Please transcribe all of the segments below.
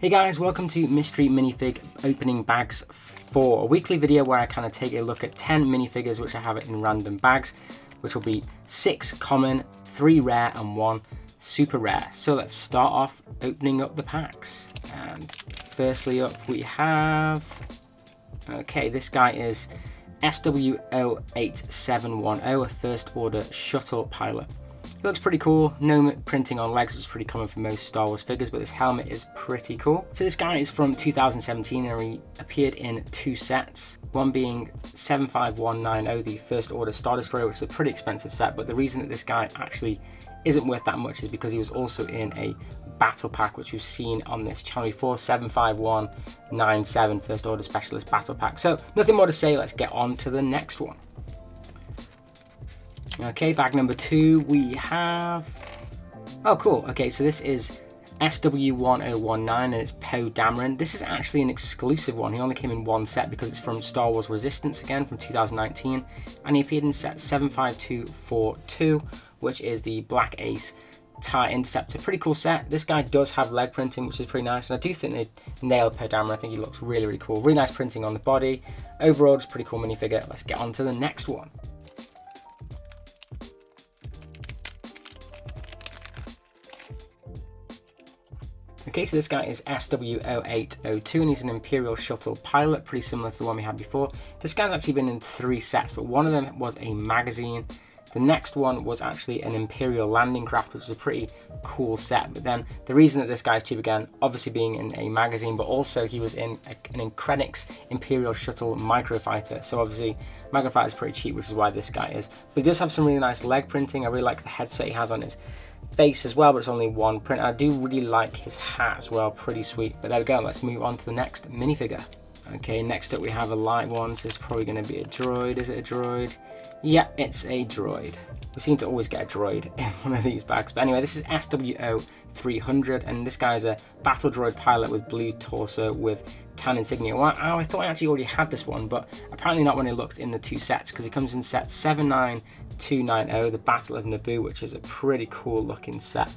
Hey guys, welcome to Mystery Minifig Opening Bags 4, a weekly video where I kind of take a look at 10 minifigures which I have in random bags, which will be 6 common, 3 rare and 1 super rare. So let's start off opening up the packs. And firstly up we have, okay, this guy is SW08710, a first order shuttle pilot. It looks pretty cool, no printing on legs, which is pretty common for most Star Wars figures, but this helmet is pretty cool. So this guy is from 2017 and he appeared in 2 sets, one being 75190, the first order Star Destroyer, which is a pretty expensive set, but the reason that this guy actually isn't worth that much is because he was also in a battle pack, which we've seen on this channel before, 75197 first order specialist battle pack. So nothing more to say, let's get on to the next one. Okay, bag number 2 we have, oh cool, okay, so this is SW1019 and it's Poe Dameron. This is actually an exclusive one. He only came in 1 set because it's from Star Wars Resistance again from 2019, and he appeared in set 75242, which is the Black Ace TIE Interceptor. Pretty cool set. This guy does have leg printing, which is pretty nice, and I do think they nailed Poe Dameron. I think he looks really, really cool. Really nice printing on the body. Overall, just pretty cool minifigure. Let's get on to the next one. Okay, so this guy is SW0802 and he's an Imperial Shuttle pilot, pretty similar to the one we had before. This guy's actually been in 3 sets, but one of them was a magazine. The next one was actually an Imperial landing craft, which is a pretty cool set. But then the reason that this guy's cheap again, obviously being in a magazine, but also he was in an Krennic's Imperial Shuttle microfighter. So obviously microfighter is pretty cheap, which is why this guy is. But he does have some really nice leg printing. I really like the headset he has on his face as well, but it's only 1 print. I do really like his hat as well, pretty sweet. But there we go, let's move on to the next minifigure. Okay, next up we have a light one. So it's probably going to be a droid. Is it a droid? Yeah, it's a droid. We seem to always get a droid in one of these bags. But anyway, this is SW0300 and this guy's a battle droid pilot with blue torso with tan insignia. Well, I thought I actually already had this one, but apparently not when I looked in the 2 sets, because it comes in set 79290, the Battle of Naboo, which is a pretty cool looking set.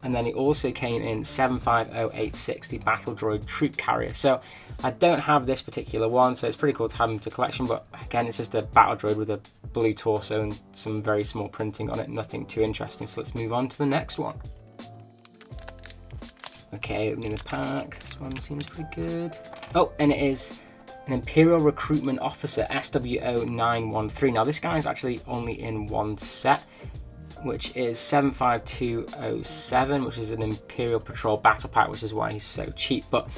And then it also came in 75086, the Battle Droid Troop Carrier. So I don't have this particular one, so it's pretty cool to have them to collection, but again, it's just a battle droid with a blue torso and some very small printing on it, nothing too interesting. So let's move on to the next one. Okay, opening the pack, this one seems pretty good. Oh, and it is an Imperial Recruitment Officer, SW0913. Now this guy is actually only in 1 set, which is 75207, which is an Imperial Patrol Battle Pack, which is why he's so cheap. But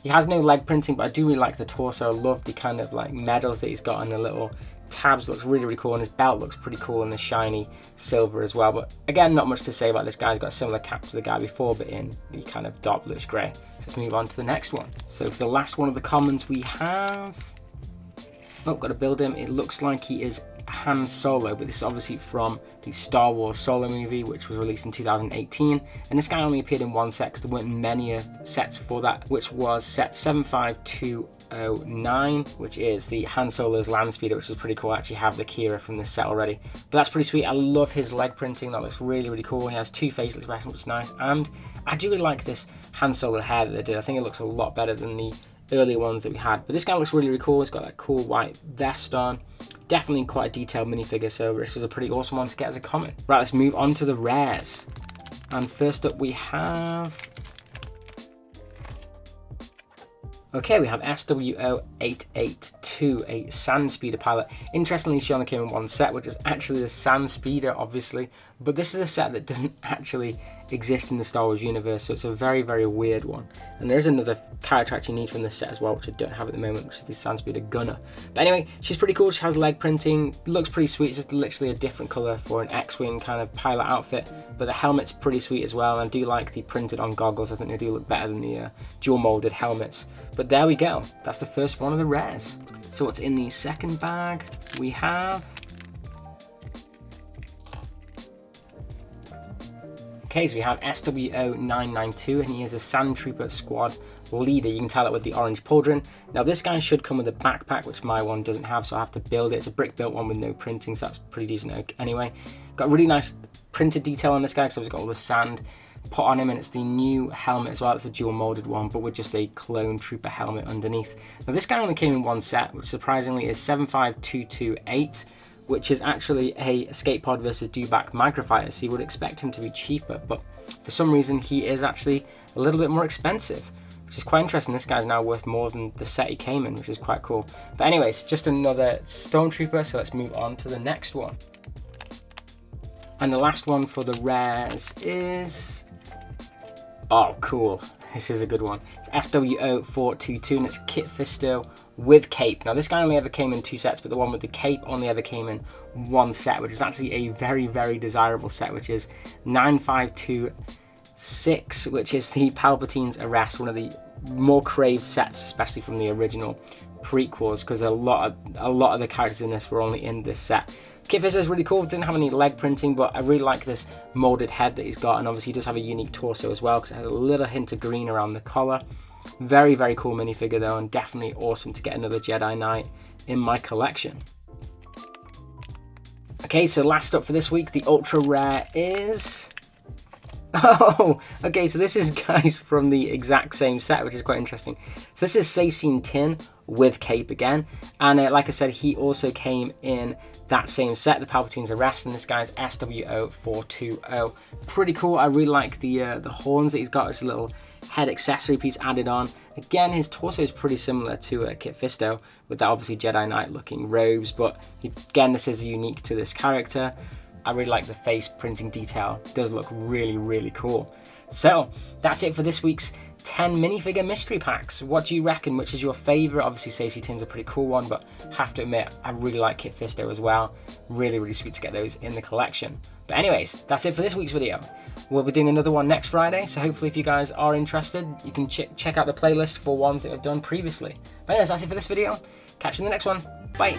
he has no leg printing, but I do really like the torso. I love the kind of like medals that he's got and the little tabs. Looks really, really cool, and his belt looks pretty cool in the shiny silver as well. But again, not much to say about this guy. He's got a similar cap to the guy before, but in the kind of dark bluish grey. So let's move on to the next one. So for the last one of the commons we have, oh, got to build him. It looks like he is Han Solo, but this is obviously from the Star Wars Solo movie, which was released in 2018, and this guy only appeared in 1 set because there weren't many sets for that, which was set 75209, which is the Han Solo's land speeder, which is pretty cool. I actually have the Kira from this set already, but that's pretty sweet. I love his leg printing. That looks really, really cool. He has 2 facial expressions, which is nice, and I do really like this Han Solo hair that they did. I think it looks a lot better than the earlier ones that we had, but this guy looks really, really cool. He's got that cool white vest on. Definitely quite a detailed minifigure, so this was a pretty awesome one to get as a comment. Right, let's move on to the rares. And first up we have, okay, we have SW0882, a Sand Speeder pilot. Interestingly, she only came in 1 set, which is actually the Sand Speeder, obviously. But this is a set that doesn't actually exist in the Star Wars universe, so it's a very, very weird one. And there is another character I actually need from this set as well, which I don't have at the moment, which is the Sand Speeder Gunner. But anyway, she's pretty cool. She has leg printing, looks pretty sweet. It's just literally a different colour for an X-Wing kind of pilot outfit. But the helmet's pretty sweet as well, and I do like the printed on goggles. I think they do look better than the dual molded helmets. But there we go. That's the first one of the rares. So what's in the second bag? We have, okay, so we have SW0992, and he is a Sand Trooper Squad leader. You can tell it with the orange pauldron. Now this guy should come with a backpack, which my one doesn't have, so I have to build it. It's a brick built one with no printing, so that's pretty decent anyway. Got really nice printed detail on this guy, because I've got all the sand put on him, and it's the new helmet as well. It's a dual molded one, but with just a clone trooper helmet underneath. Now this guy only came in one set, which surprisingly is 75228, which is actually a Escape Pod versus Dewback Magnifier, so you would expect him to be cheaper, but for some reason he is actually a little bit more expensive, which is quite interesting. This guy's now worth more than the set he came in, which is quite cool. But anyways, just another Stormtrooper, so let's move on to the next one. And the last one for the rares is... oh, cool. This is a good one. It's SW0422, and it's Kit Fisto with cape. Now, this guy only ever came in 2 sets, but the one with the cape only ever came in 1 set, which is actually a very, very desirable set, which is 9526, which is the Palpatine's Arrest, one of the more craved sets, especially from the original prequels, because a lot of the characters in this were only in this set. Kit Fisto is really cool. Didn't have any leg printing, but I really like this molded head that he's got, and obviously he does have a unique torso as well because it has a little hint of green around the collar. Very, very cool minifigure though, and definitely awesome to get another Jedi Knight in my collection. Okay, so last up for this week, the ultra rare is... oh, okay, so this is guys from the exact same set, which is quite interesting. So this is Sacine Tin with cape again, and like I said, he also came in that same set, the Palpatine's Arrest, and this guy's SW0420. Pretty cool. I really like the horns that he's got, this little head accessory piece added on. Again, his torso is pretty similar to Kit Fisto, with that obviously Jedi Knight looking robes, but again, this is unique to this character. I really like the face printing detail. It does look really, really cool. So that's it for this week's 10 minifigure mystery packs. What do you reckon? Which is your favorite? Obviously Sacine Tin's a pretty cool one, but have to admit, I really like Kit Fisto as well. Really, really sweet to get those in the collection. But anyways, that's it for this week's video. We'll be doing another one next Friday, so hopefully if you guys are interested, you can check out the playlist for ones that I've done previously. But anyways, that's it for this video. Catch you in the next one. Bye.